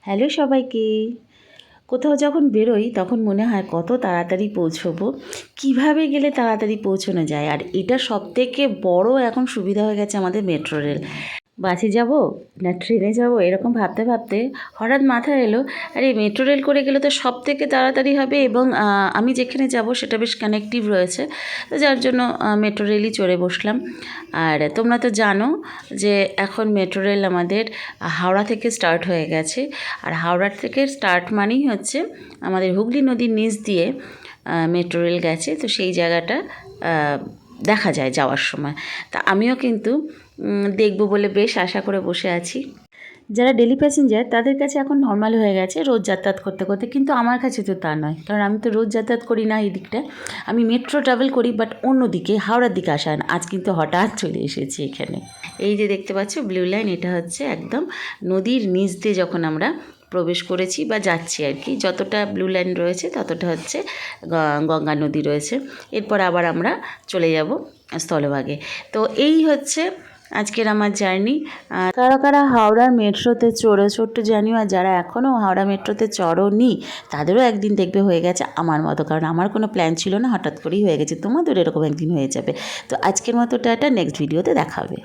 Hello সবাইকে। কোথাও যখন বেরোই তখন মনে হয় কত তাড়াতাড়ি পৌঁছবো, কিভাবে গেলে তাড়াতাড়ি পৌঁছানো যায়। আর এটা সবথেকে বড় এখন সুবিধা হয়ে গেছে আমাদের মেট্রো রেল। বাসে যাব না ট্রেনে যাব এরকম ভাবতে ভাবতে হঠাৎ মাথায় এলো, আরে মেট্রো রেল করে গেলে তো সব থেকে তাড়াতাড়ি হবে এবং আমি যেখানে যাব সেটা বেশ কানেক্টিভ রয়েছে, তো যার জন্য মেট্রো রেলই চড়ে বসলাম। আর তোমরা তো জানো যে এখন মেট্রো রেল আমাদের হাওড়া থেকে স্টার্ট হয়ে গেছে। আর হাওড়ার থেকে স্টার্ট মানেই হচ্ছে আমাদের হুগলি নদীর নিচ দিয়ে মেট্রো রেল গেছে, তো সেই জায়গাটা দেখা যায় যাওয়ার সময়। তা আমিও কিন্তু দেখব বলে বেশ আশা করে বসে আছি। যারা ডেলি প্যাসেঞ্জার তাদের কাছে এখন নর্মাল হয়ে গেছে রোজ যাতায়াত করতে করতে, কিন্তু আমার কাছে তো তা নয়, কারণ আমি তো রোজ যাতায়াত করি না এই দিকটা। আমি মেট্রো ট্রাভেল করি, বাট অন্য দিকে হাওড়ার দিকে আসা হয় না। আজ কিন্তু হঠাৎ চলে এসেছি এখানে। এই যে দেখতে পাচ্ছ ব্লু লাইন, এটা হচ্ছে একদম নদীর নিচ দিয়ে যখন আমরা প্রবেশ করেছি বা যাচ্ছি আর কি, যতটা ব্লু লাইন রয়েছে ততটা হচ্ছে গঙ্গা নদী রয়েছে। এরপর আবার আমরা চলে যাব স্থলভাগে। তো এই হচ্ছে আজকের আমার জার্নি। কারা কারা হাওড়ার মেট্রোতে চড়েছো একটু জানিও, আর যারা এখনও হাওড়া মেট্রোতে চড়োনি তাদেরও একদিন দেখবে হয়ে গেছে আমার মতো, কারণ আমার কোনো প্ল্যান ছিল না, হঠাৎ করেই হয়ে গেছে। তোমাদের এরকম একদিন হয়ে যাবে। তো আজকের মতো টাটা, নেক্সট ভিডিওতে দেখা হবে।